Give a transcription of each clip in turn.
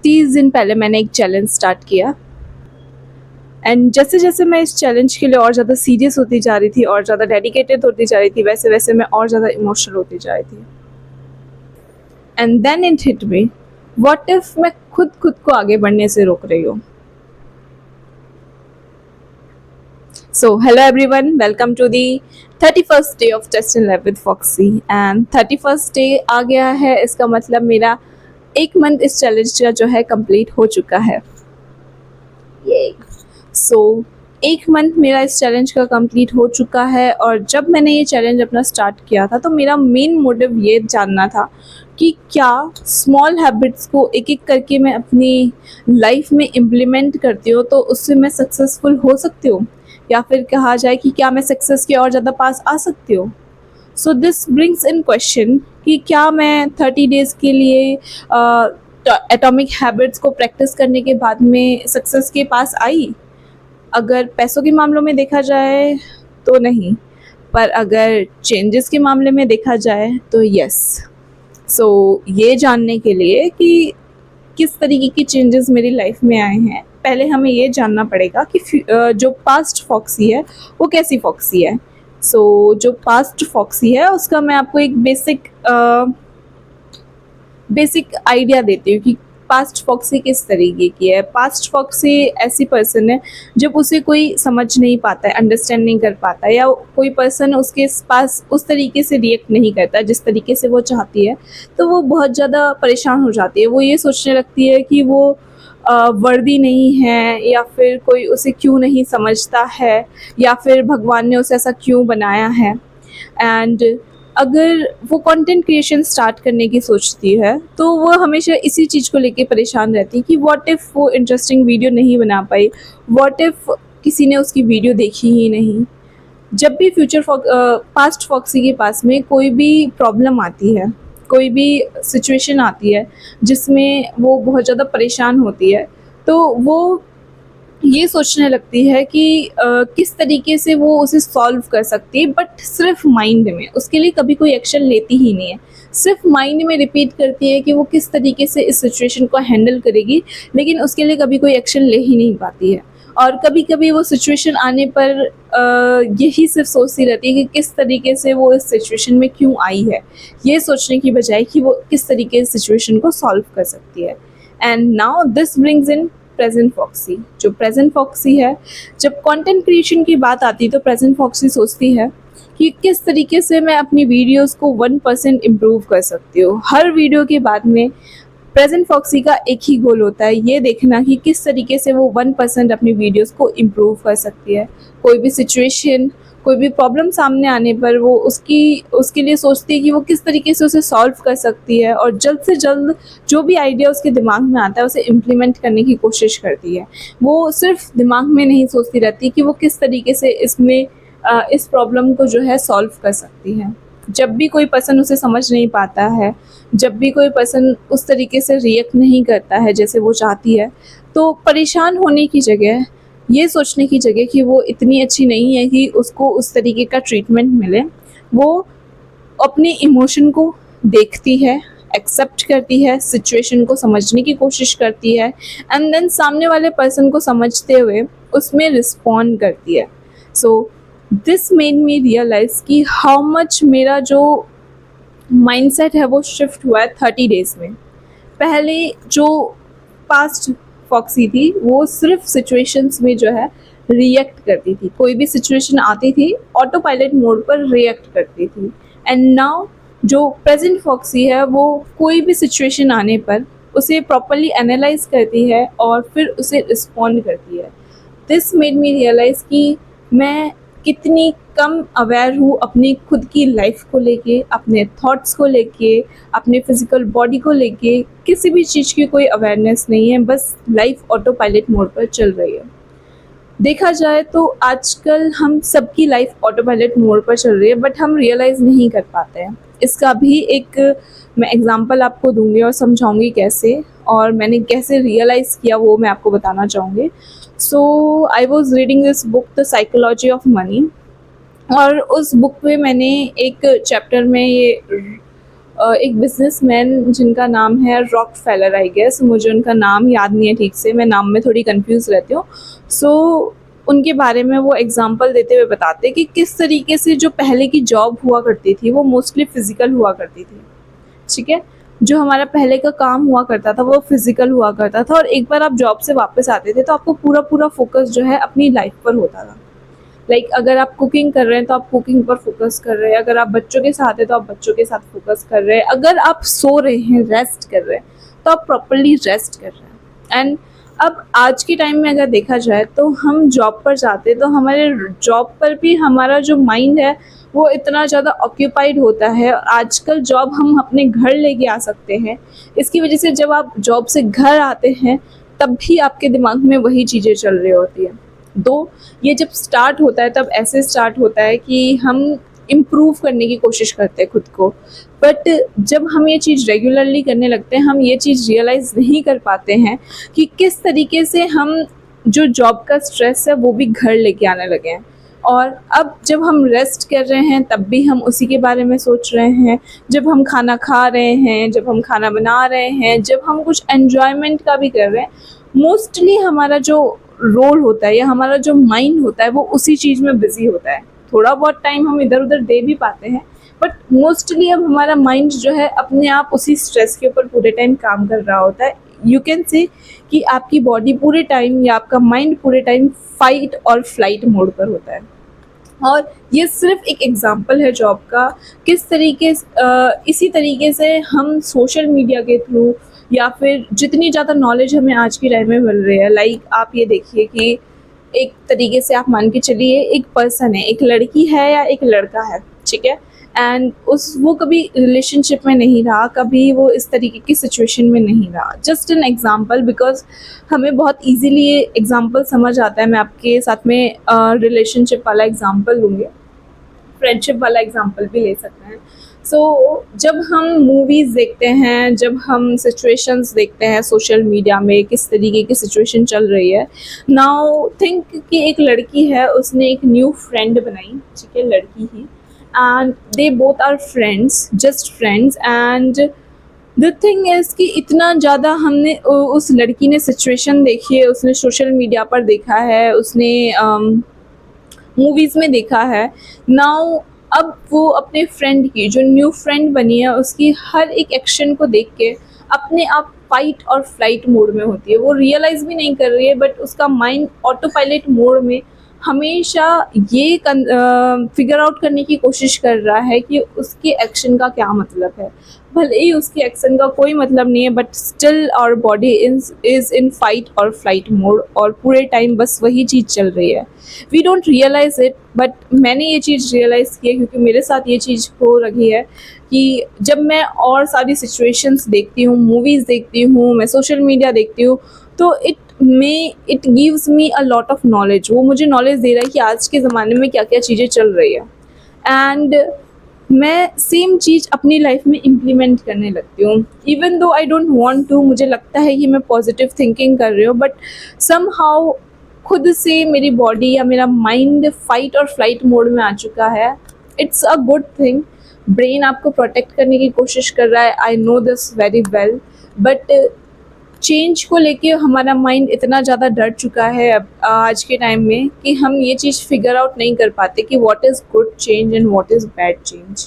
30 दिन पहले मैंने एक चैलेंज स्टार्ट किया एंड जैसे जैसे मैं इस चैलेंज के लिए और ज़्यादा सीरियस होती जा रही थी और ज़्यादा डेडिकेटेड होती जा रही थी, वैसे वैसे मैं और ज़्यादा इमोशनल होती जा रही थी। And then it hit me, what if मैं खुद खुद को आगे बढ़ने से रोक रही हूँ। So, hello everyone, welcome to the 31st day of Test and Lab with Foxy and 31st day आ गया है। इसका मतलब मेरा एक मंथ इस चैलेंज का जो है कंप्लीट हो चुका है। सो एक मंथ मेरा इस चैलेंज का कंप्लीट हो चुका है और जब मैंने ये चैलेंज अपना स्टार्ट किया था तो मेरा मेन मोटिव ये जानना था कि क्या स्मॉल हैबिट्स को एक एक करके मैं अपनी लाइफ में इम्प्लीमेंट करती हूँ तो उससे मैं सक्सेसफुल हो सकती हूँ, या फिर कहा जाए कि क्या मैं सक्सेस के और ज़्यादा पास आ सकती हूँ। So this brings in question कि क्या मैं 30 डेज़ के लिए एटॉमिक हैबिट्स को प्रैक्टिस करने के बाद में सक्सेस के पास आई। अगर पैसों के मामलों में देखा जाए तो नहीं, पर अगर चेंजेस के मामले में देखा जाए तो यस। सो ये जानने के लिए कि किस तरीके की चेंजेस मेरी लाइफ में आए हैं, पहले हमें ये जानना पड़ेगा कि जो पास्ट फॉक्सी है वो कैसी फॉक्सी है। सो जो पास्ट फॉक्सी है उसका मैं आपको एक बेसिक आइडिया देती हूँ कि पास्ट फॉक्सी किस तरीके की है। पास्ट फॉक्सी ऐसी पर्सन है जब उसे कोई समझ नहीं पाता है, अंडरस्टैंड नहीं कर पाता है, या कोई पर्सन उसके पास उस तरीके से रिएक्ट नहीं करता जिस तरीके से वो चाहती है, तो वो बहुत ज़्यादा परेशान हो जाती है। वो ये सोचने लगती है कि वो वर्दी नहीं है, या फिर कोई उसे क्यों नहीं समझता है, या फिर भगवान ने उसे ऐसा क्यों बनाया है। एंड अगर वो कंटेंट क्रिएशन स्टार्ट करने की सोचती है तो वो हमेशा इसी चीज़ को लेके परेशान रहती है कि व्हाट इफ़ वो इंटरेस्टिंग वीडियो नहीं बना पाई, व्हाट इफ़ किसी ने उसकी वीडियो देखी ही नहीं। जब भी पास्ट फॉक्सी के पास में कोई भी प्रॉब्लम आती है, कोई भी सिचुएशन आती है जिसमें वो बहुत ज़्यादा परेशान होती है, तो वो ये सोचने लगती है कि किस तरीके से वो उसे सॉल्व कर सकती है, बट सिर्फ माइंड में। उसके लिए कभी कोई एक्शन लेती ही नहीं है, सिर्फ माइंड में रिपीट करती है कि वो किस तरीके से इस सिचुएशन को हैंडल करेगी, लेकिन उसके लिए कभी कोई एक्शन ले ही नहीं पाती है। और कभी कभी वो सिचुएशन आने पर यही सिर्फ सोचती रहती है कि किस तरीके से वो इस सिचुएशन में क्यों आई है, ये सोचने की बजाय कि वो किस तरीके से सिचुएशन को सॉल्व कर सकती है। And now this brings in present foxy. जो प्रेजेंट फॉक्सी है, जब कंटेंट क्रिएशन की बात आती है तो प्रेजेंट फॉक्सी सोचती है कि किस तरीके से मैं अपनी वीडियोस को 1% इम्प्रूव कर सकती हूँ। हर वीडियो के बाद में प्रेजेंट फॉक्सी का एक ही गोल होता है, ये देखना कि किस तरीके से वो 1% अपनी वीडियोस को इम्प्रूव कर सकती है। कोई भी सिचुएशन, कोई भी प्रॉब्लम सामने आने पर वो उसके लिए सोचती है कि वो किस तरीके से उसे सॉल्व कर सकती है, और जल्द से जल्द जो भी आइडिया उसके दिमाग में आता है उसे इम्प्लीमेंट करने की कोशिश करती है। वो सिर्फ दिमाग में नहीं सोचती रहती कि वो किस तरीके से इस प्रॉब्लम को जो है सॉल्व कर सकती है। जब भी कोई पर्सन उसे समझ नहीं पाता है, जब भी कोई पर्सन उस तरीके से रिएक्ट नहीं करता है जैसे वो चाहती है, तो परेशान होने की जगह, ये सोचने की जगह कि वो इतनी अच्छी नहीं है कि उसको उस तरीके का ट्रीटमेंट मिले, वो अपने इमोशन को देखती है, एक्सेप्ट करती है, सिचुएशन को समझने की कोशिश करती है, एंड देन सामने वाले पर्सन को समझते हुए उसमें रिस्पॉन्ड करती है। So this made me realise कि हाउ मच मेरा जो माइंडसेट है वो शिफ्ट हुआ है 30 डेज़ में। पहले जो पास्ट फॉक्सी थी वो सिर्फ सिचुएशंस में जो है रिएक्ट करती थी, कोई भी सिचुएशन आती थी ऑटो पायलट मोड पर रिएक्ट करती थी। एंड नाउ जो प्रेजेंट फॉक्सी है वो कोई भी सिचुएशन आने पर उसे प्रॉपरली एनालाइज करती है और फिर उसे रिस्पॉन्ड करती है। दिस मेड मी रियलाइज़ कि मैं कितनी कम अवेयर हूँ अपनी खुद की लाइफ को लेके, अपने थॉट्स को लेके, अपने फिज़िकल बॉडी को लेके किसी भी चीज़ की कोई अवेयरनेस नहीं है, बस लाइफ ऑटो पायलट मोड पर चल रही है। देखा जाए तो आजकल हम सबकी लाइफ ऑटो पायलट मोड पर चल रही है, बट हम रियलाइज़ नहीं कर पाते हैं। इसका भी एक मैं एग्ज़ाम्पल आपको दूँगी और समझाऊँगी कैसे, और मैंने कैसे रियलाइज़ किया वो मैं आपको बताना चाहूँगी। So I was reading this book the psychology of money, और उस बुक में मैंने एक चैप्टर में ये एक बिजनेसमैन जिनका नाम है रॉकफेलर, आई गेस, मुझे उनका नाम याद नहीं है ठीक से, मैं नाम में थोड़ी कंफ्यूज रहती हूँ। सो उनके बारे में वो एग्जांपल देते हुए बताते कि किस तरीके से जो पहले की जॉब हुआ करती थी वो मोस्टली फिजिकल हुआ करती थी, ठीक है। जो हमारा पहले का काम हुआ करता था वो फिजिकल हुआ करता था, और एक बार आप जॉब से वापस आते थे तो आपको पूरा पूरा फोकस जो है अपनी लाइफ पर होता था। लाइक अगर आप कुकिंग कर रहे हैं तो आप कुकिंग पर फोकस कर रहे हैं, अगर आप बच्चों के साथ हैं तो आप बच्चों के साथ फोकस कर रहे हैं, अगर आप सो रहे हैं, रेस्ट कर रहे हैं, तो आप प्रॉपरली रेस्ट कर रहे हैं। एंड अब आज के टाइम में अगर देखा जाए तो हम जॉब पर जाते हैं तो हमारे जॉब पर भी हमारा जो माइंड है वो इतना ज़्यादा ऑक्यूपाइड होता है। और आजकल जॉब हम अपने घर लेके आ सकते हैं, इसकी वजह से जब आप जॉब से घर आते हैं तब भी आपके दिमाग में वही चीज़ें चल रही होती हैं। दो, ये जब स्टार्ट होता है तब ऐसे स्टार्ट होता है कि हम इम्प्रूव करने की कोशिश करते हैं खुद को, बट जब हम ये चीज़ रेगुलरली करने लगते हैं हम ये चीज़ रियलाइज़ नहीं कर पाते हैं कि किस तरीके से हम जो जॉब का स्ट्रेस है वो भी घर लेके आने लगे हैं। और अब जब हम रेस्ट कर रहे हैं तब भी हम उसी के बारे में सोच रहे हैं, जब हम खाना खा रहे हैं, जब हम खाना बना रहे हैं, जब हम कुछ एन्जॉयमेंट का भी कर रहे हैं, मोस्टली हमारा जो रोल होता है या हमारा जो माइंड होता है वो उसी चीज़ में बिजी होता है। थोड़ा बहुत टाइम हम इधर उधर दे भी पाते हैं, बट मोस्टली अब हमारा माइंड जो है अपने आप उसी स्ट्रेस के ऊपर पूरे टाइम काम कर रहा होता है। यू कैन से कि आपकी बॉडी पूरे टाइम या आपका माइंड पूरे टाइम फाइट और फ्लाइट मोड पर होता है। और ये सिर्फ एक एग्जांपल है जॉब का, किस तरीके इसी तरीके से हम सोशल मीडिया के थ्रू या फिर जितनी ज़्यादा नॉलेज हमें आज के टाइम में मिल रही है, लाइक आप ये देखिए कि एक तरीके से आप मान के चलिए एक पर्सन है, एक लड़की है या एक लड़का है, ठीक है, एंड वो कभी रिलेशनशिप में नहीं रहा, कभी वो इस तरीके की सिचुएशन में नहीं रहा। जस्ट एन एग्जांपल, बिकॉज हमें बहुत इजीली ये एग्जांपल समझ आता है। मैं आपके साथ में रिलेशनशिप वाला एग्जांपल लूँगी, फ्रेंडशिप वाला एग्जांपल भी ले सकते हैं। जब हम मूवीज़ देखते हैं, जब हम सिचुएशंस देखते हैं सोशल मीडिया में किस तरीके की सिचुएशन चल रही है, नाउ थिंक कि एक लड़की है, उसने एक न्यू फ्रेंड बनाई, ठीक है, लड़की ही, and they both are friends, just friends. And the thing is कि इतना ज़्यादा हमने उस लड़की ने सिचुएशन देखी है, उसने सोशल मीडिया पर देखा है, उसने मूवीज़ में देखा है। नाउ अब वो अपने फ्रेंड की, जो न्यू फ्रेंड बनी है, उसकी हर एक एक्शन को देख के अपने आप फाइट और फ्लाइट मोड में होती है। वो रियलाइज़ भी नहीं कर रही है, बट उसका माइंड ऑटो पायलट मोड में हमेशा ये फिगर आउट करने की कोशिश कर रहा है कि उसके एक्शन का क्या मतलब है। भले ही उसके एक्शन का कोई मतलब नहीं है, but still our body is in fight और फ्लाइट मोड, और पूरे टाइम बस वही चीज़ चल रही है। We don't realise it, but मैंने ये चीज़ रियलाइज़ की है क्योंकि मेरे साथ ये चीज़ हो रही है कि जब मैं और सारी सिचुएशंस देखती हूँ, मूवीज़ देखती हूँ, मैं सोशल मीडिया देखती हूँ, तो it gives me a lot of knowledge. वो मुझे नॉलेज दे रहा है कि आज के ज़माने में क्या क्या चीज़ें चल रही है, एंड मैं सेम चीज़ अपनी लाइफ में इम्प्लीमेंट करने लगती हूँ। Even though I don't want to, मुझे लगता है कि मैं पॉजिटिव थिंकिंग कर रही हूँ, बट समहाउ खुद से मेरी बॉडी या मेरा माइंड फाइट और फ्लाइट मोड में आ चुका है। It's a good thing, brain आपको प्रोटेक्ट करने की कोशिश कर रहा है, I know this very well, but change को लेके हमारा माइंड इतना ज़्यादा डर चुका है अब आज के टाइम में कि हम ये चीज़ फिगर आउट नहीं कर पाते कि what is good change and what is bad change.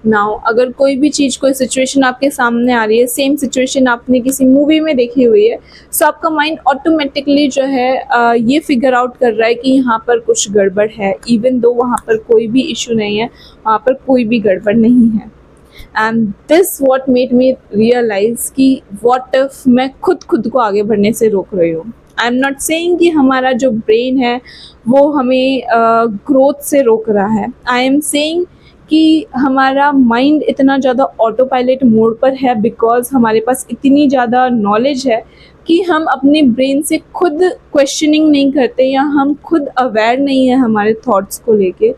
Now अगर कोई भी चीज़, कोई सिचुएशन आपके सामने आ रही है, सेम सिचुएशन आपने किसी मूवी में देखी हुई है, सो आपका माइंड ऑटोमेटिकली जो है ये फिगर आउट कर रहा है कि यहाँ पर कुछ गड़बड़ है, इवन दो वहाँ पर कोई भी इशू नहीं है, वहाँ पर कोई भी गड़बड़ नहीं है। And this what made me realise कि वॉट इफ मैं खुद को आगे बढ़ने से रोक रही हूँ। आई एम नॉट सेइंग कि हमारा जो ब्रेन है वो हमें ग्रोथ से रोक रहा है। आई एम सेइंग कि हमारा माइंड इतना ज़्यादा ऑटो पायलट मोड पर है बिकॉज हमारे पास इतनी ज़्यादा नॉलेज है कि हम अपने ब्रेन से खुद क्वेश्चनिंग नहीं करते या हम खुद अवेयर नहीं है हमारे थॉट्स को लेके।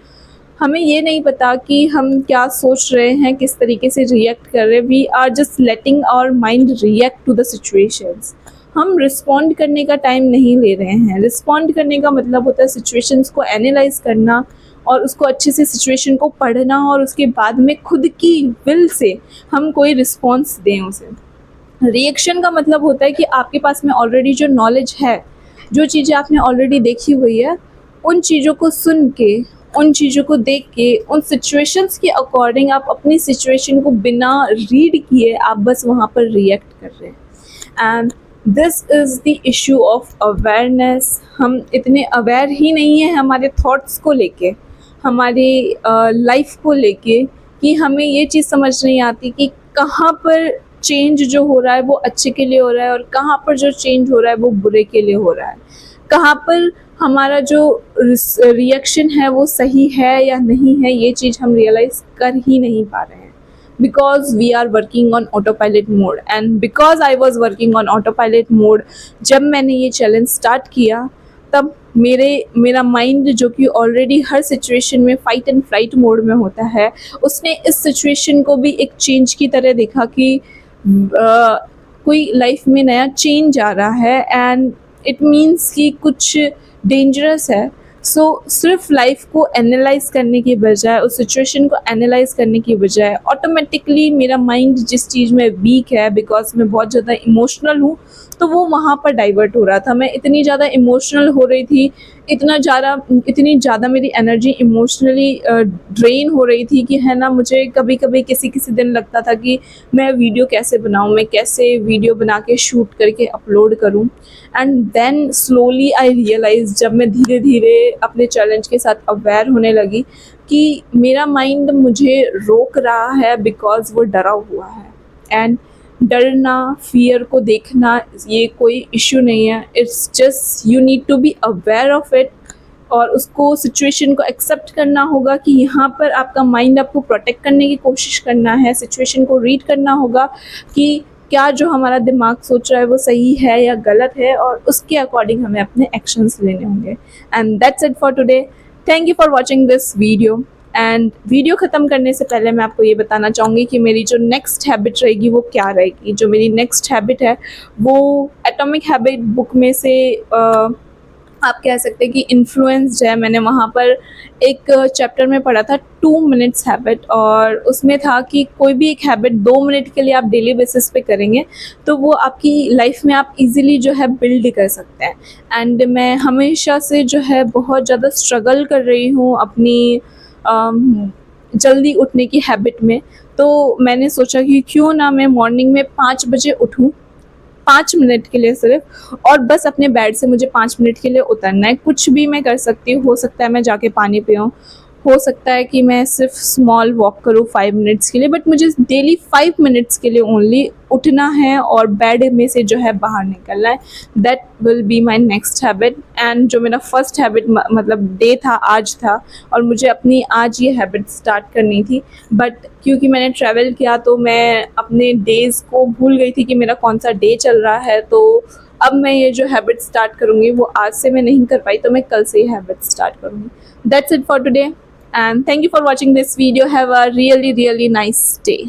हमें ये नहीं पता कि हम क्या सोच रहे हैं, किस तरीके से रिएक्ट कर रहे हैं। We are just letting our mind react to the situations. हम रिस्पॉन्ड करने का टाइम नहीं ले रहे हैं। रिस्पॉन्ड करने का मतलब होता है सिचुएशंस को एनालाइज करना और उसको अच्छे से सिचुएशन को पढ़ना और उसके बाद में खुद की विल से हम कोई रिस्पॉन्स दें उसे। रिएक्शन का मतलब होता है कि आपके पास में ऑलरेडी जो नॉलेज है, जो चीज़ें आपने ऑलरेडी देखी हुई है, उन चीज़ों को सुन के, उन चीज़ों को देख के, उन सिचुएशंस के अकॉर्डिंग आप अपनी सिचुएशन को बिना रीड किए आप बस वहाँ पर रिएक्ट कर रहे हैं। And this is the issue of awareness. हम इतने अवेयर ही नहीं हैं हमारे थॉट्स को लेके, हमारी लाइफ को लेके, कि हमें ये चीज़ समझ नहीं आती कि कहाँ पर चेंज जो हो रहा है वो अच्छे के लिए हो रहा है और कहाँ पर जो चेंज हो रहा है वो बुरे के लिए हो रहा है। कहाँ पर हमारा जो रिएक्शन है वो सही है या नहीं है, ये चीज़ हम रियलाइज़ कर ही नहीं पा रहे हैं, because we are working on autopilot mode. And because I was working on autopilot mode, जब मैंने ये चैलेंज स्टार्ट किया तब मेरा माइंड जो कि ऑलरेडी हर सिचुएशन में फाइट एंड फ्लाइट मोड में होता है, उसने इस सिचुएशन को भी एक चेंज की तरह देखा कि कोई लाइफ में नया चेंज आ रहा है एंड इट मीन्स कि कुछ डेंजरस है। सो सिर्फ लाइफ को एनालाइज करने की बजाय, उस सिचुएशन को एनालाइज करने की बजाय, ऑटोमेटिकली मेरा माइंड जिस चीज़ में वीक है, बिकॉज मैं बहुत ज़्यादा इमोशनल हूँ, तो वो वहाँ पर डाइवर्ट हो रहा था। मैं इतनी ज़्यादा इमोशनल हो रही थी, इतनी ज़्यादा मेरी एनर्जी इमोशनली ड्रेन हो रही थी कि है ना, मुझे कभी कभी किसी दिन लगता था कि मैं वीडियो कैसे बनाऊँ, मैं कैसे वीडियो बना के शूट करके अपलोड करूँ। And then slowly I realise, जब मैं धीरे धीरे अपने चैलेंज के साथ अवेयर होने लगी कि मेरा माइंड मुझे रोक रहा है बिकॉज वो डरा हुआ है। एंड डरना, फियर को देखना, ये कोई इशू नहीं है, it's just you need to be aware of it, और उसको सिचुएशन को एक्सेप्ट करना होगा कि यहाँ पर आपका माइंड आपको प्रोटेक्ट करने की कोशिश करना है, सिचुएशन को रीड करना होगा कि क्या जो हमारा दिमाग सोच रहा है वो सही है या गलत है, और उसके अकॉर्डिंग हमें अपने एक्शंस लेने होंगे। And that's it for today. Thank you for watching this video. And video ख़त्म करने से पहले मैं आपको ये बताना चाहूँगी कि मेरी जो नेक्स्ट हैबिट रहेगी वो क्या रहेगी। जो मेरी नेक्स्ट हैबिट है वो एटॉमिक हैबिट बुक में से आप कह सकते हैं कि इन्फ्लुएंस्ड है। मैंने वहाँ पर एक चैप्टर में पढ़ा था 2 मिनट्स हैबिट, और उसमें था कि कोई भी एक हैबिट 2 मिनट के लिए आप डेली बेसिस पे करेंगे तो वो आपकी लाइफ में आप इजीली जो है बिल्ड कर सकते हैं। एंड मैं हमेशा से जो है बहुत ज़्यादा स्ट्रगल कर रही हूँ अपनी जल्दी उठने की हैबिट में। तो मैंने सोचा कि क्यों ना मैं मॉर्निंग में 5 बजे उठूँ, 5 मिनट के लिए सिर्फ, और बस अपने बेड से मुझे 5 मिनट के लिए उतरना है। कुछ भी मैं कर सकती हूँ, हो सकता है मैं जाके पानी पीऊँ, हो सकता है कि मैं सिर्फ स्मॉल वॉक करूँ 5 मिनट्स के लिए, बट मुझे डेली 5 मिनट्स के लिए ओनली उठना है और बेड में से जो है बाहर निकलना है। That will be my next habit. And जो मेरा फर्स्ट हैबिट मतलब डे था, आज था, और मुझे अपनी आज ये हैबिट स्टार्ट करनी थी, बट क्योंकि मैंने ट्रैवल किया तो मैं अपने डेज़ को भूल गई थी कि मेरा कौन सा डे चल रहा है। तो अब मैं ये जो हैबिट स्टार्ट करूँगी वो आज से मैं नहीं कर पाई, तो मैं कल से ही हैबिट स्टार्ट करूँगी। That's it for today and thank you for watching this video. Have a really nice day.